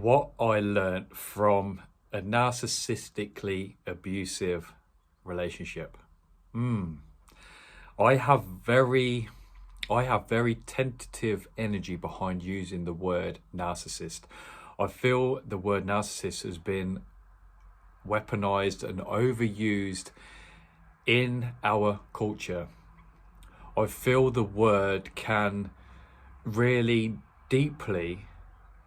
What I learned from a narcissistically abusive relationship. I have very I have very tentative energy behind using the word narcissist. I feel the word narcissist has been weaponized and overused in our culture. I feel the word can really deeply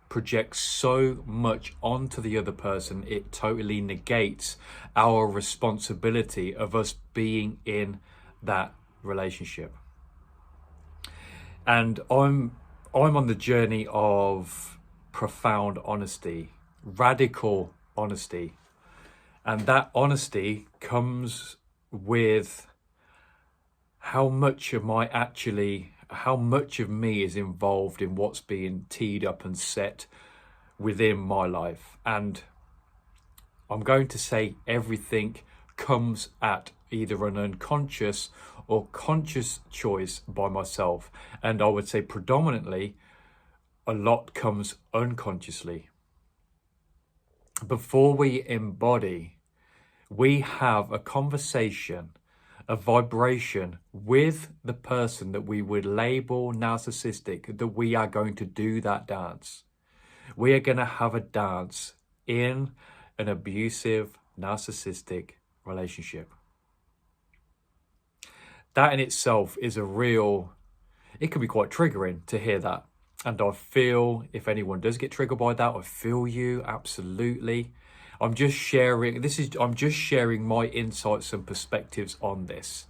project so much onto the other person, it totally negates our responsibility of us being in that relationship. And I'm on the journey of profound honesty, radical honesty. And that honesty comes with how much of me is involved in what's being teed up and set within my life. And I'm going to say everything comes at either an unconscious or conscious choice by myself. And I would say predominantly a lot comes unconsciously. Before we embody, we have a conversation, a vibration with the person that we would label narcissistic, that we are going to do that dance. We are going to have a dance in an abusive, narcissistic relationship. That in itself is it can be quite triggering to hear that. And I feel if anyone does get triggered by that, I feel you, absolutely. I'm just sharing my insights and perspectives on this.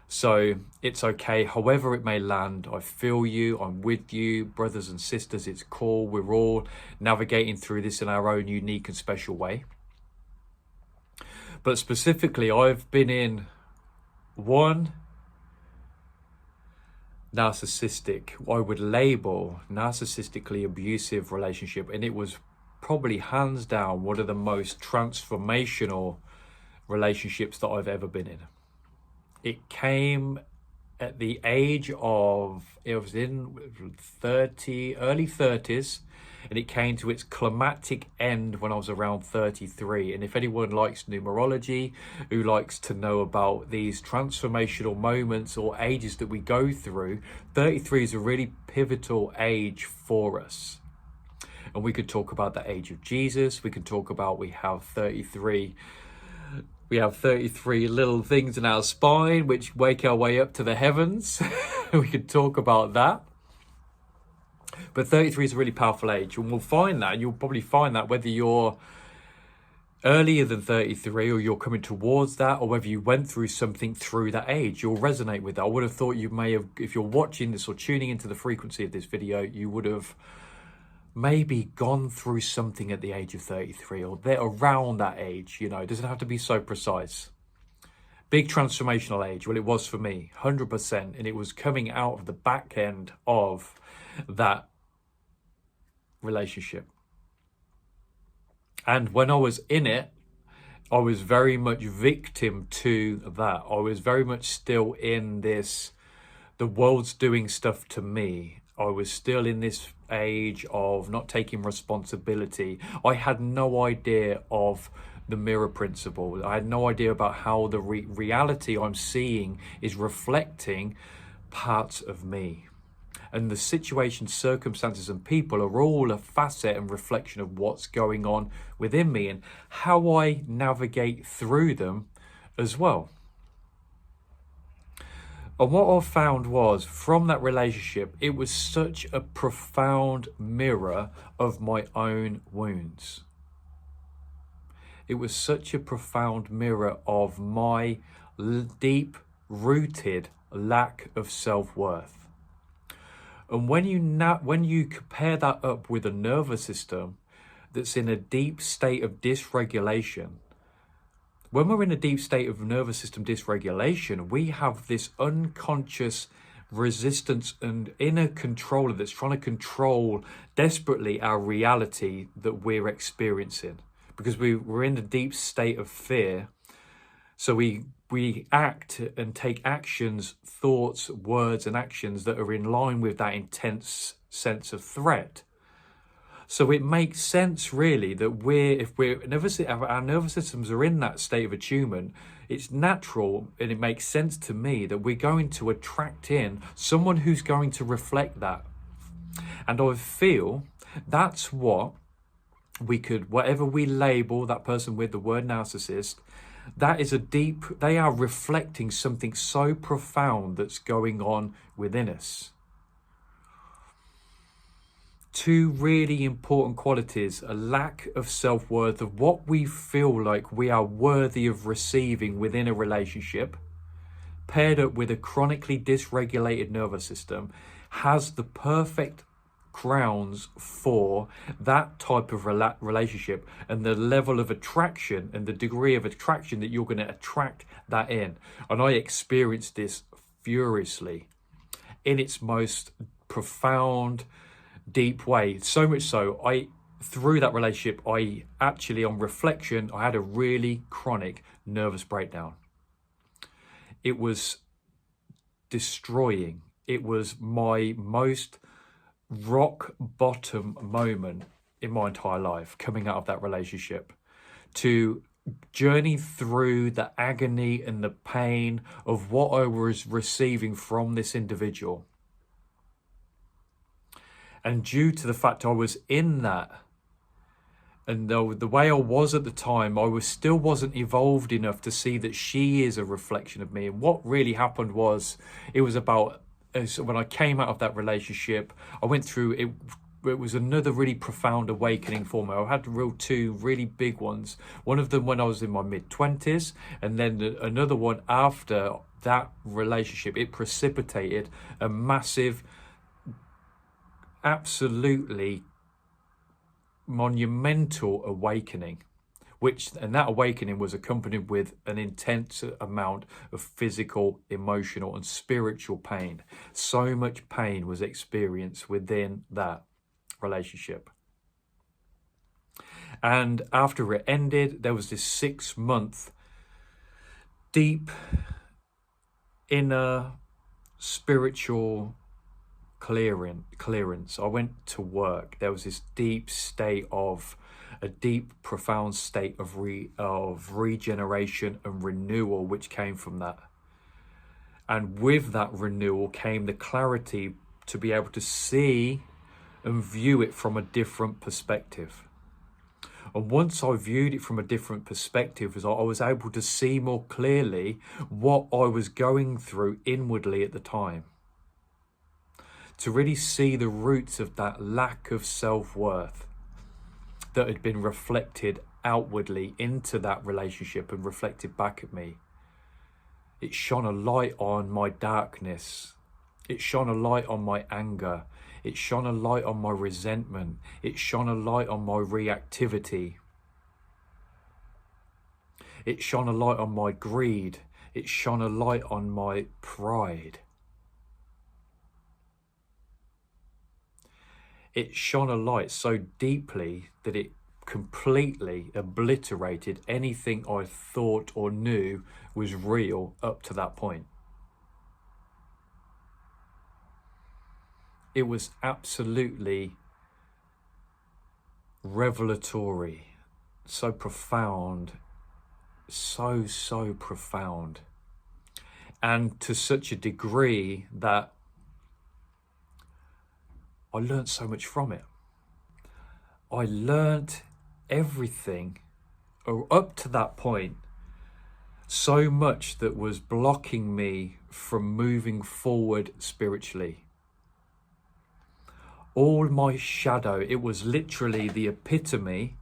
So it's okay, however it may land. I feel you, I'm with you, brothers and sisters. It's cool. We're all navigating through this in our own unique and special way. But specifically, I've been in one narcissistic, I would label narcissistically abusive relationship, and it was probably hands down one of the most transformational relationships that I've ever been in. It came at the age of, it was in early 30s, and it came to its climactic end when I was around 33. And if anyone likes numerology, who likes to know about these transformational moments or ages that we go through, 33 is a really pivotal age for us. And we could talk about the age of Jesus. We could talk about we have 33 little things in our spine which wake our way up to the heavens. We could talk about that. But 33 is a really powerful age, and we'll find that, and you'll probably find that whether you're earlier than 33 or you're coming towards that, or whether you went through something through that age, you'll resonate with that. I would have thought you may have, if you're watching this or tuning into the frequency of this video, you would have maybe gone through something at the age of 33 or there around that age. You know, it doesn't have to be so precise. Big transformational age. Well, it was for me, 100%. And it was coming out of the back end of that relationship. And when I was in it, I was very much victim to that. I was very much still in this, the world's doing stuff to me. I was still in this age of not taking responsibility. I had no idea of the mirror principle. I had no idea about how the reality I'm seeing is reflecting parts of me. And the situation, circumstances, and people are all a facet and reflection of what's going on within me and how I navigate through them as well. And what I found was, from that relationship, it was such a profound mirror of my own wounds. It was such a profound mirror of my deep-rooted lack of self-worth. And when you compare that up with a nervous system that's in a deep state of dysregulation, when we're in a deep state of nervous system dysregulation, we have this unconscious resistance and inner controller that's trying to control desperately our reality that we're experiencing, because we're in a deep state of fear. So we act and take actions, thoughts, words, and actions that are in line with that intense sense of threat. So it makes sense really that our nervous systems are in that state of attunement, it's natural and it makes sense to me that we're going to attract in someone who's going to reflect that. And I feel that's what whatever we label that person with the word narcissist, they are reflecting something so profound that's going on within us. Two really important qualities: a lack of self-worth of what we feel like we are worthy of receiving within a relationship, paired up with a chronically dysregulated nervous system, has the perfect grounds for that type of relationship, and the level of attraction and the degree of attraction that you're going to attract that in. And I experienced this furiously in its most profound, deep way. So much so, through that relationship, I actually, on reflection, I had a really chronic nervous breakdown. It was destroying. It was my most rock bottom moment in my entire life, coming out of that relationship, to journey through the agony and the pain of what I was receiving from this individual. And due to the fact I was in that, and the way I was at the time, I still wasn't evolved enough to see that she is a reflection of me. And what really happened was, it was about, when I came out of that relationship, I went through it. It was another really profound awakening for me. I had two really big ones. One of them when I was in my mid-20s, and then another one after that relationship. It precipitated a massive, absolutely monumental awakening, and that awakening was accompanied with an intense amount of physical, emotional and spiritual pain. So much pain was experienced within that relationship. And after it ended, there was this 6-month deep inner spiritual clearance. I went to work. There was this profound state of regeneration and renewal which came from that. And with that renewal came the clarity to be able to see and view it from a different perspective. And once I viewed it from a different perspective, I was able to see more clearly what I was going through inwardly at the time, to really see the roots of that lack of self-worth that had been reflected outwardly into that relationship and reflected back at me. It shone a light on my darkness. It shone a light on my anger. It shone a light on my resentment. It shone a light on my reactivity. It shone a light on my greed. It shone a light on my pride. It shone a light so deeply that it completely obliterated anything I thought or knew was real up to that point. It was absolutely revelatory, so profound, so profound, and to such a degree that I learned so much from it. I learned everything up to that point, so much that was blocking me from moving forward spiritually. All my shadow, it was literally the epitome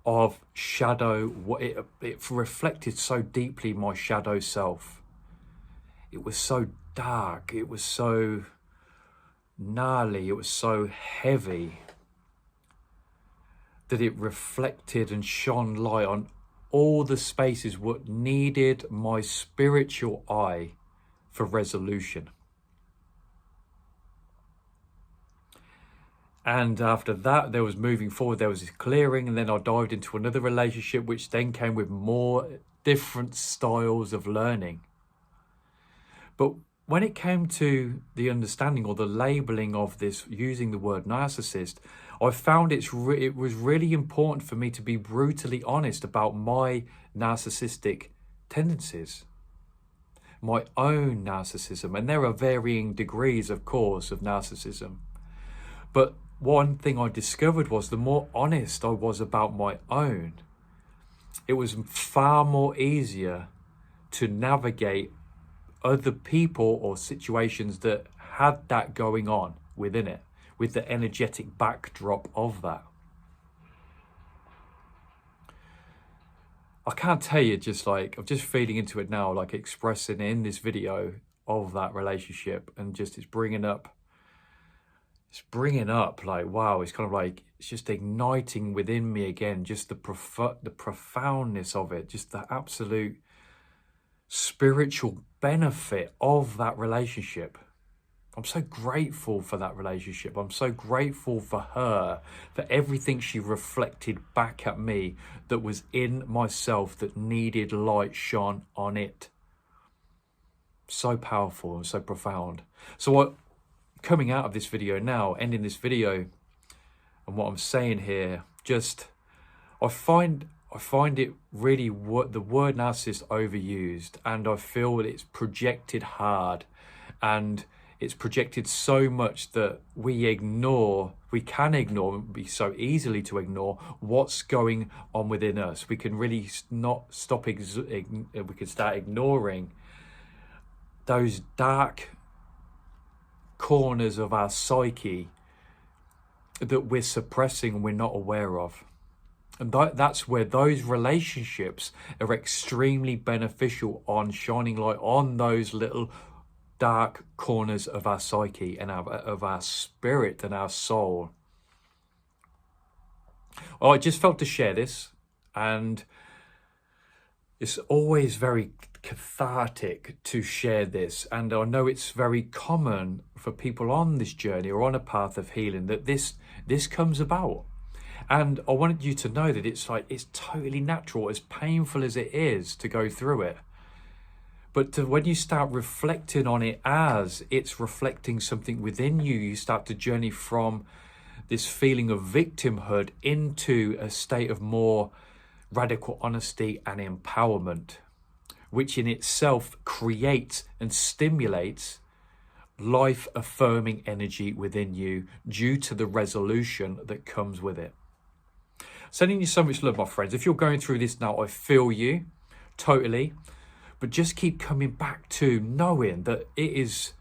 of shadow. It reflected so deeply my shadow self. It was so dark, it was so gnarly, it was so heavy, that it reflected and shone light on all the spaces what needed my spiritual eye for resolution. And after that, there was moving forward, there was this clearing, and then I dived into another relationship, which then came with more different styles of learning. But when it came to the understanding or the labeling of this, using the word narcissist, I found it was really important for me to be brutally honest about my narcissistic tendencies, my own narcissism. And there are varying degrees, of course, of narcissism. But one thing I discovered was the more honest I was about my own, it was far more easier to navigate other people or situations that had that going on within it, with the energetic backdrop of that. I can't tell you, just like, I'm just feeding into it now, like expressing in this video of that relationship, and just it's bringing up like, wow, it's kind of like, it's just igniting within me again, just the profoundness of it, just the absolute spiritual benefit of that relationship. I'm so grateful for that relationship. I'm so grateful for her, for everything she reflected back at me that was in myself that needed light shone on it. So powerful and so profound. So coming out of this video now, ending this video, and what I'm saying here, just I find it really, the word narcissist overused, and I feel that it's projected hard, and it's projected so much that we can ignore, be so easily to ignore what's going on within us. We can really not stop, we can start ignoring those dark corners of our psyche that we're suppressing and we're not aware of. And that's where those relationships are extremely beneficial, on shining light on those little dark corners of our psyche and of our spirit and our soul. Well, I just felt to share this, and it's always very cathartic to share this, and I know it's very common for people on this journey or on a path of healing that this comes about. And I wanted you to know that it's totally natural, as painful as it is to go through it. But when you start reflecting on it as it's reflecting something within you, you start to journey from this feeling of victimhood into a state of more radical honesty and empowerment, which in itself creates and stimulates life-affirming energy within you due to the resolution that comes with it. Sending you so much love, my friends. If you're going through this now, I feel you totally. But just keep coming back to knowing that it is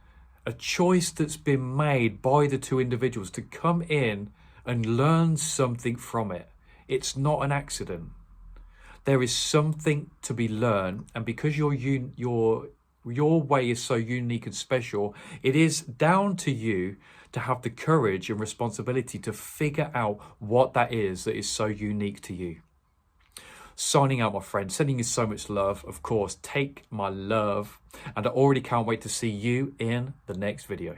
a choice that's been made by the two individuals to come in and learn something from it. It's not an accident. There is something to be learned, and because your way is so unique and special, it is down to you to have the courage and responsibility to figure out what that is so unique to you. Signing out, my friend, sending you so much love. Of course, take my love, and I already can't wait to see you in the next video.